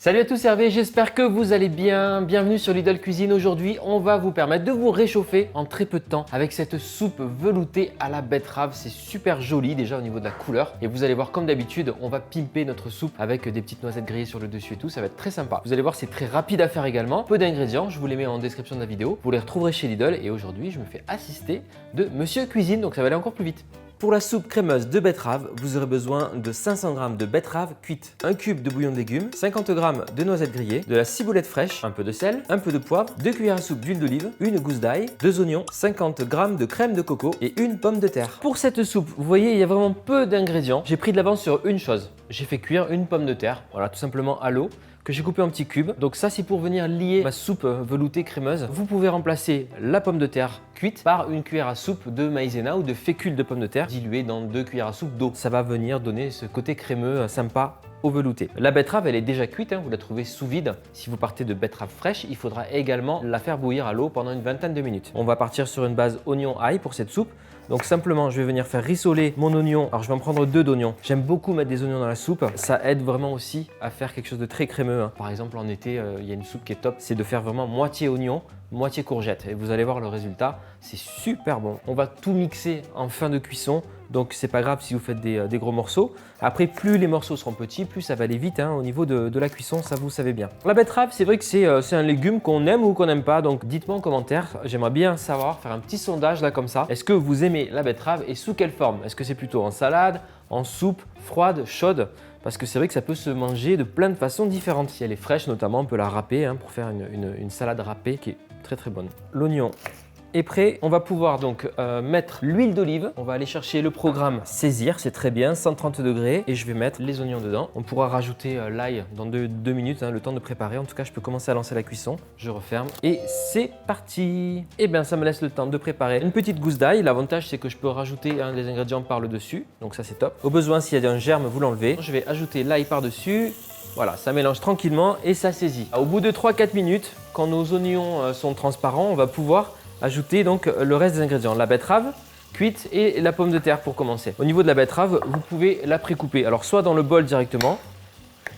Salut à tous, c'est Hervé, j'espère que vous allez bien. Bienvenue sur Lidl Cuisine. Aujourd'hui, on va vous permettre de vous réchauffer en très peu de temps avec cette soupe veloutée à la betterave. C'est super joli déjà au niveau de la couleur. Et vous allez voir, comme d'habitude, on va pimper notre soupe avec des petites noisettes grillées sur le dessus et tout. Ça va être très sympa. Vous allez voir, c'est très rapide à faire également. Peu d'ingrédients, je vous les mets en description de la vidéo. Vous les retrouverez chez Lidl. Et aujourd'hui, je me fais assister de Monsieur Cuisine, donc ça va aller encore plus vite. Pour la soupe crémeuse de betterave, vous aurez besoin de 500 g de betterave cuite, un cube de bouillon de légumes, 50 g de noisettes grillées, de la ciboulette fraîche, un peu de sel, un peu de poivre, 2 cuillères à soupe d'huile d'olive, une gousse d'ail, 2 oignons, 50 g de crème de coco et une pomme de terre. Pour cette soupe, vous voyez, il y a vraiment peu d'ingrédients. J'ai pris de l'avance sur une chose. J'ai fait cuire une pomme de terre, voilà, tout simplement à l'eau, que j'ai coupé en petits cubes. Donc ça, c'est pour venir lier ma soupe veloutée crémeuse. Vous pouvez remplacer la pomme de terre cuite par une cuillère à soupe de maïzena ou de fécule de pomme de terre diluée dans 2 cuillères à soupe d'eau. Ça va venir donner ce côté crémeux sympa au velouté. La betterave, elle est déjà cuite, vous la trouvez sous vide. Si vous partez de betterave fraîche, il faudra également la faire bouillir à l'eau pendant une vingtaine de minutes. On va partir sur une base oignon-ail pour cette soupe. Donc simplement, je vais venir faire rissoler mon oignon. Alors je vais en prendre 2 d'oignons. J'aime beaucoup mettre des oignons dans la soupe. Ça aide vraiment aussi à faire quelque chose de très crémeux. Par exemple, en été, il y a une soupe qui est top. C'est de faire vraiment moitié oignon, moitié courgette. Et vous allez voir le résultat, c'est super bon. On va tout mixer en fin de cuisson. Donc c'est pas grave si vous faites des gros morceaux. Après, plus les morceaux seront petits, plus ça va aller vite au niveau de la cuisson, ça vous savez bien. La betterave, c'est vrai que c'est un légume qu'on aime ou qu'on n'aime pas. Donc dites-moi en commentaire, j'aimerais bien savoir, faire un petit sondage là comme ça. Est-ce que vous aimez la betterave et sous quelle forme? Est-ce que c'est plutôt en salade, en soupe, froide, chaude? Parce que c'est vrai que ça peut se manger de plein de façons différentes. Si elle est fraîche notamment, on peut la râper pour faire une salade râpée qui est très très bonne. L'oignon est prêt. On va pouvoir donc mettre l'huile d'olive. On va aller chercher le programme saisir, c'est très bien, 130 degrés. Et je vais mettre les oignons dedans. On pourra rajouter l'ail dans 2 minutes, le temps de préparer. En tout cas, je peux commencer à lancer la cuisson. Je referme et c'est parti. Et bien, ça me laisse le temps de préparer une petite gousse d'ail. L'avantage, c'est que je peux rajouter des ingrédients par le dessus. Donc ça, c'est top. Au besoin, s'il y a un germe, vous l'enlevez. Je vais ajouter l'ail par-dessus. Voilà, ça mélange tranquillement et ça saisit. Au bout de 3-4 minutes, quand nos oignons sont transparents, on va pouvoir ajouter donc le reste des ingrédients, la betterave cuite et la pomme de terre pour commencer. Au niveau de la betterave, vous pouvez la précouper. Alors soit dans le bol directement,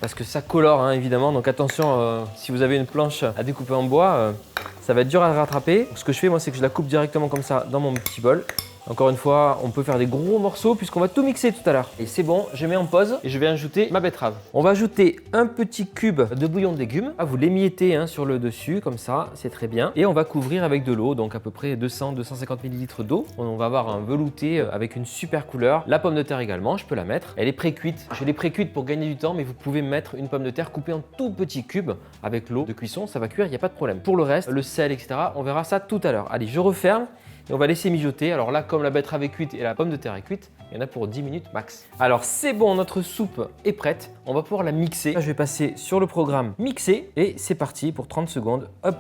parce que ça colore évidemment, donc attention si vous avez une planche à découper en bois, ça va être dur à rattraper. Donc, ce que je fais moi, c'est que je la coupe directement comme ça dans mon petit bol. Encore une fois, on peut faire des gros morceaux puisqu'on va tout mixer tout à l'heure. Et c'est bon, je mets en pause et je vais ajouter ma betterave. On va ajouter un petit cube de bouillon de légumes. Vous l'émiettez sur le dessus comme ça, c'est très bien. Et on va couvrir avec de l'eau, donc à peu près 200-250 ml d'eau. On va avoir un velouté avec une super couleur. La pomme de terre également, je peux la mettre. Elle est pré-cuite. Je l'ai pré-cuite pour gagner du temps, mais vous pouvez mettre une pomme de terre coupée en tout petits cubes avec l'eau de cuisson. Ça va cuire, il n'y a pas de problème. Pour le reste, le sel, etc., on verra ça tout à l'heure. Allez, je referme. Et on va laisser mijoter. Alors là, comme la betterave est cuite et la pomme de terre est cuite, il y en a pour 10 minutes max. Alors c'est bon, notre soupe est prête. On va pouvoir la mixer. Là, je vais passer sur le programme mixer et c'est parti pour 30 secondes. Hop.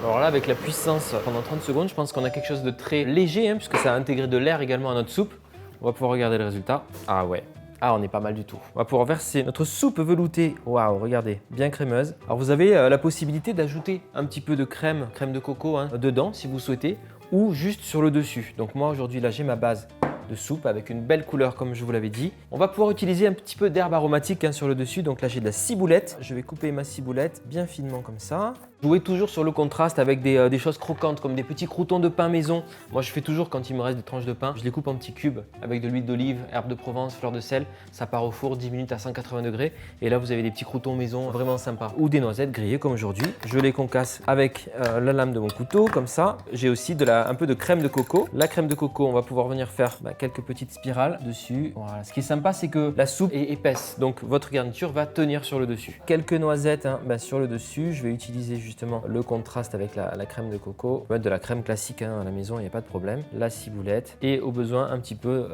Alors là, avec la puissance pendant 30 secondes, je pense qu'on a quelque chose de très léger puisque ça a intégré de l'air également à notre soupe. On va pouvoir regarder le résultat. Ah ouais. Ah, on n'est pas mal du tout. On va pouvoir verser notre soupe veloutée. Waouh, regardez, bien crémeuse. Alors vous avez la possibilité d'ajouter un petit peu de crème de coco dedans si vous souhaitez, ou juste sur le dessus. Donc moi aujourd'hui là j'ai ma base de soupe avec une belle couleur comme je vous l'avais dit. On va pouvoir utiliser un petit peu d'herbe aromatique sur le dessus. Donc là j'ai de la ciboulette. Je vais couper ma ciboulette bien finement comme ça. Jouez toujours sur le contraste avec des choses croquantes comme des petits croûtons de pain maison. Moi je fais toujours quand il me reste des tranches de pain, je les coupe en petits cubes avec de l'huile d'olive, herbe de Provence, fleur de sel. Ça part au four 10 minutes à 180 degrés. Et là vous avez des petits croûtons maison vraiment sympas. Ou des noisettes grillées comme aujourd'hui. Je les concasse avec la lame de mon couteau comme ça. J'ai aussi un peu de crème de coco. La crème de coco, on va pouvoir venir faire quelques petites spirales dessus. Voilà. Ce qui est sympa, c'est que la soupe est épaisse. Donc votre garniture va tenir sur le dessus. Quelques noisettes sur le dessus. Je vais utiliser justement le contraste avec la crème de coco. On peut mettre de la crème classique à la maison, il n'y a pas de problème. La ciboulette et au besoin un petit peu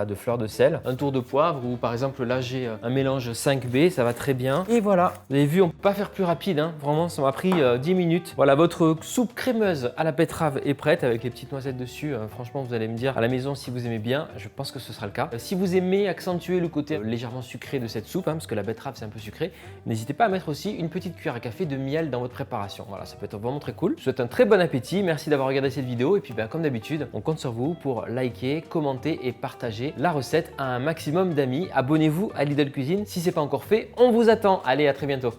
de fleur de sel. Un tour de poivre ou par exemple là j'ai un mélange 5B, ça va très bien. Et voilà, vous avez vu, on ne peut pas faire plus rapide. Vraiment, ça m'a pris 10 minutes. Voilà, votre soupe crémeuse à la betterave est prête avec les petites noisettes dessus. Franchement, vous allez me dire à la maison si vous aimez bien. Je pense que ce sera le cas. Si vous aimez accentuer le côté légèrement sucré de cette soupe, parce que la betterave c'est un peu sucré, n'hésitez pas à mettre aussi une petite cuillère à café de miel dans votre préparation. préparation. Voilà, ça peut être vraiment très cool. Je vous souhaite un très bon appétit. Merci d'avoir regardé cette vidéo. Et puis comme d'habitude, on compte sur vous pour liker, commenter et partager la recette à un maximum d'amis. Abonnez-vous à Lidl Cuisine si ce n'est pas encore fait. On vous attend. Allez, à très bientôt.